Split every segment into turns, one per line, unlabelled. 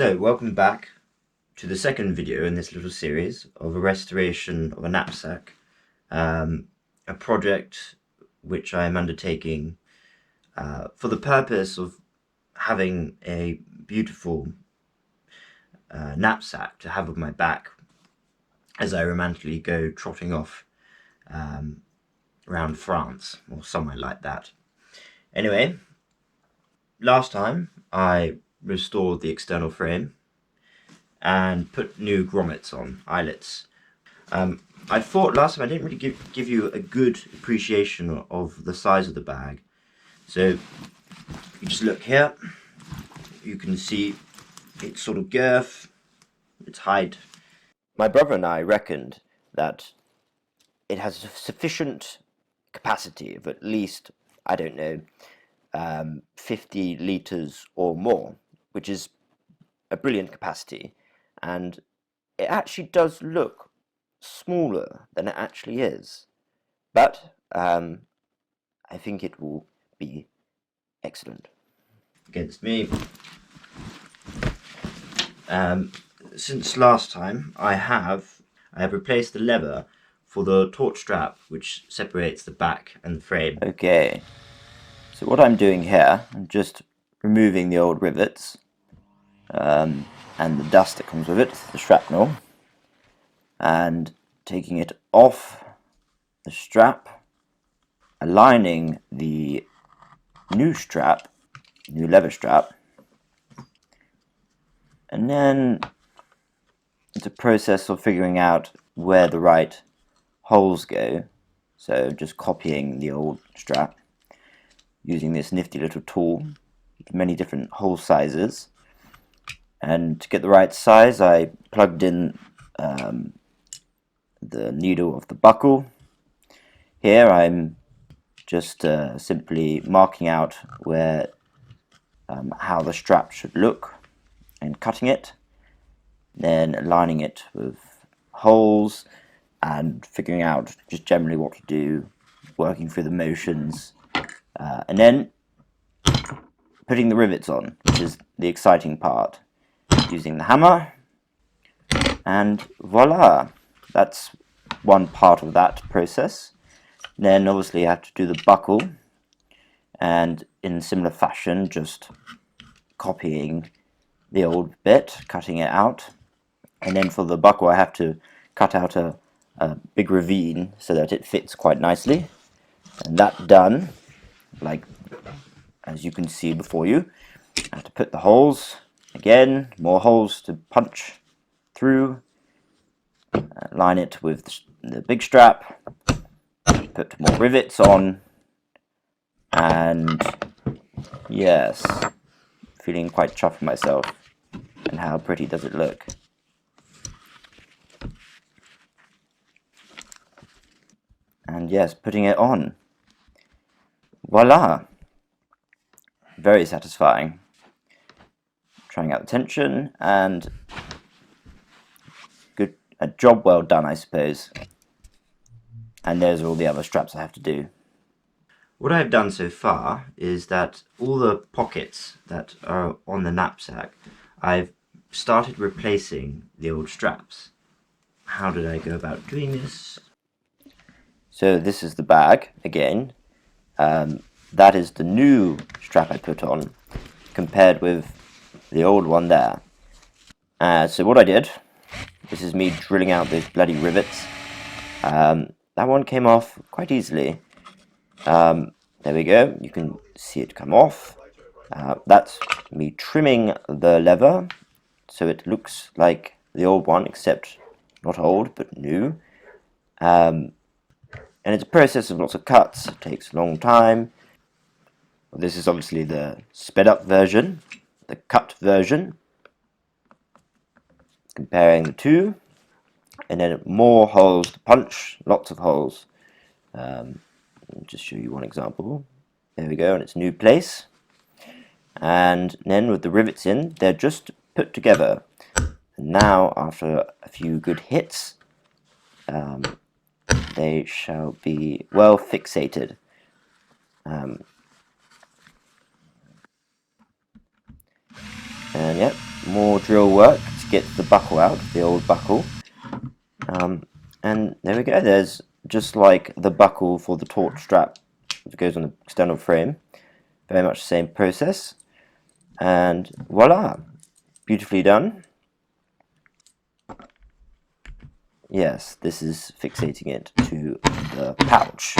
So, welcome back to the second video in this little series of a restoration of a knapsack, a project which I am undertaking for the purpose of having a beautiful knapsack to have on my back as I romantically go trotting off around France or somewhere like that. Anyway, last time I restored the external frame and put new grommets on, eyelets. I thought last time I didn't really give you a good appreciation of the size of the bag. So you just look here, you can see its sort of girth, its height. My brother and I reckoned that it has sufficient capacity of at least, I don't know, 50 litres or more, which is a brilliant capacity, and it actually does look smaller than it actually is, but I think it will be excellent against me. Since last time I have replaced the lever for the torch strap which separates the back and the frame. Okay, so what I'm doing here, I'm just removing the old rivets and the dust that comes with it, the shrapnel, and taking it off the strap, aligning the new leather strap, and then it's a process of figuring out where the right holes go. So just copying the old strap, using this nifty little tool, many different hole sizes. And to get the right size, I plugged in the needle of the buckle. Here I'm just simply marking out where how the strap should look and cutting it, then aligning it with holes and figuring out just generally what to do, working through the motions, and then putting the rivets on, which is the exciting part, using the hammer, and voila, that's one part of that process. Then obviously I have to do the buckle, and in similar fashion just copying the old bit, cutting it out, and then for the buckle I have to cut out a big ravine so that it fits quite nicely, and that done, like as you can see before you, I have to put the holes, again more holes to punch through, line it with the big strap, put more rivets on, and yes, feeling quite chuffed with myself and how pretty does it look. And yes, putting it on, voila, very satisfying. Trying out the tension, and good, a job well done, I suppose. And there's all the other straps I have to do. What I've done so far is that all the pockets that are on the knapsack, I've started replacing the old straps. How did I go about doing this? So this is the bag again. That is the new strap I put on compared with the old one there. So what I did, this is me drilling out those bloody rivets. That one came off quite easily. There we go, you can see it come off. That's me trimming the leather so it looks like the old one, except not old but new. And it's a process of lots of cuts, it takes a long time. This is obviously the sped up version, the cut version, comparing the two, and then more holes to punch, lots of holes. I'll just show you one example. There we go, in its new place. And then with the rivets in, they're just put together. And now, after a few good hits, they shall be well fixated. And yep, more drill work to get the buckle out, the old buckle. And there we go, there's just like the buckle for the taut strap that goes on the external frame. Very much the same process. And voila, beautifully done. Yes, this is fixating it to the pouch.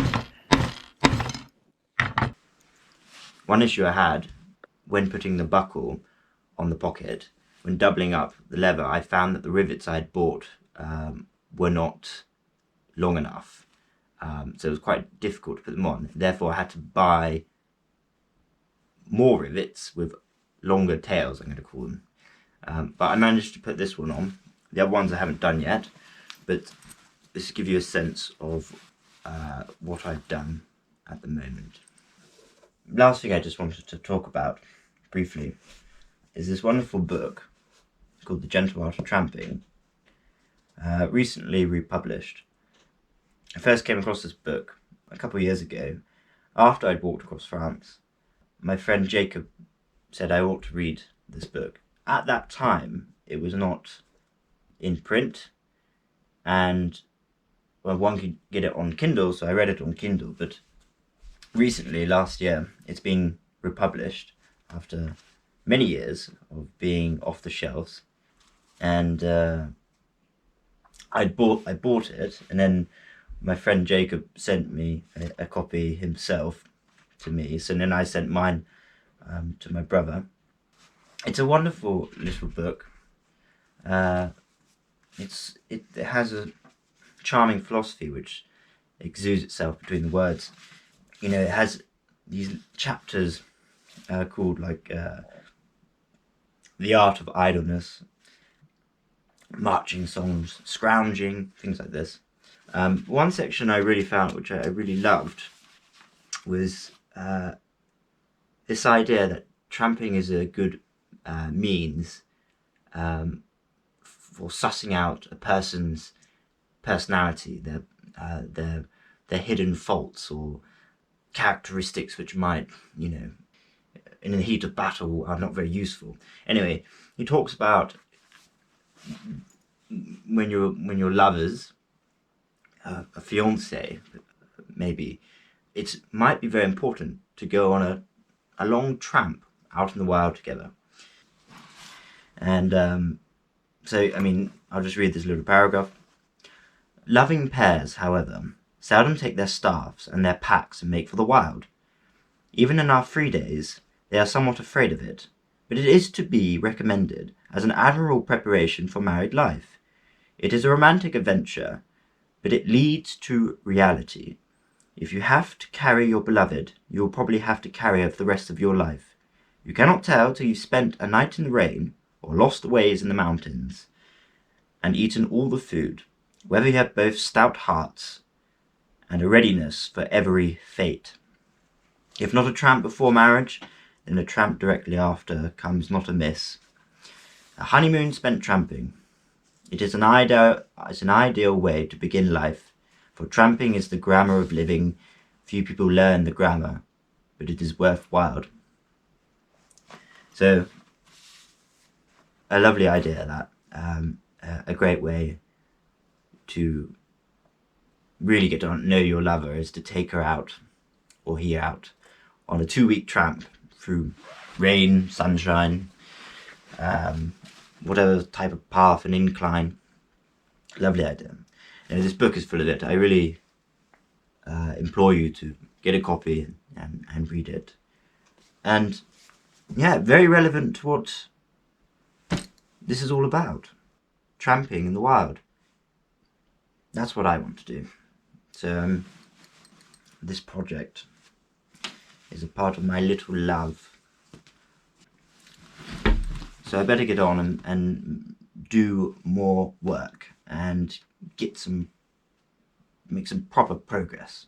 One issue I had when putting the buckle on the pocket, when doubling up the lever, I found that the rivets I had bought were not long enough. So it was quite difficult to put them on. Therefore, I had to buy more rivets with longer tails, I'm going to call them. But I managed to put this one on. The other ones I haven't done yet, but this will give you a sense of what I've done at the moment. Last thing I just wanted to talk about briefly is this wonderful book called The Gentle Art of Tramping, recently republished. I first came across this book a couple of years ago after I'd walked across France. My friend Jacob said I ought to read this book. At that time, it was not in print, and well, one could get it on Kindle, so I read it on Kindle, but recently, last year, it's been republished after many years of being off the shelves, and I bought it, and then my friend Jacob sent me a copy himself to me, so then I sent mine to my brother. It's a wonderful little book. It has a charming philosophy which exudes itself between the words. You know, it has these chapters called like The Art of Idleness, marching songs, scrounging, things like this. One section I really found, which I really loved, was this idea that tramping is a good means for sussing out a person's personality, their hidden faults or characteristics which might, you know, in the heat of battle are not very useful. Anyway, he talks about when you're lovers, a fiance, maybe, it might be very important to go on a long tramp out in the wild together. And so, I mean, I'll just read this little paragraph. Loving pairs, however, seldom take their staffs and their packs and make for the wild. Even in our free days, they are somewhat afraid of it, but it is to be recommended as an admirable preparation for married life. It is a romantic adventure, but it leads to reality. If you have to carry your beloved, you will probably have to carry her for the rest of your life. You cannot tell till you've spent a night in the rain, or lost the ways in the mountains, and eaten all the food, whether you have both stout hearts and a readiness for every fate. If not a tramp before marriage, then a tramp directly after comes not amiss. A honeymoon spent tramping. It is an ideal way to begin life, for tramping is the grammar of living. Few people learn the grammar, but it is worthwhile. So, a lovely idea, that. A great way to really get to know your lover is to take her out, or he out, on a 2-week tramp through rain, sunshine, whatever type of path and incline. Lovely idea. You know, this book is full of it. I really implore you to get a copy and read it. And yeah, very relevant to what this is all about. Tramping in the wild. That's what I want to do. So this project is a part of my little love. So I better get on and do more work and make some proper progress.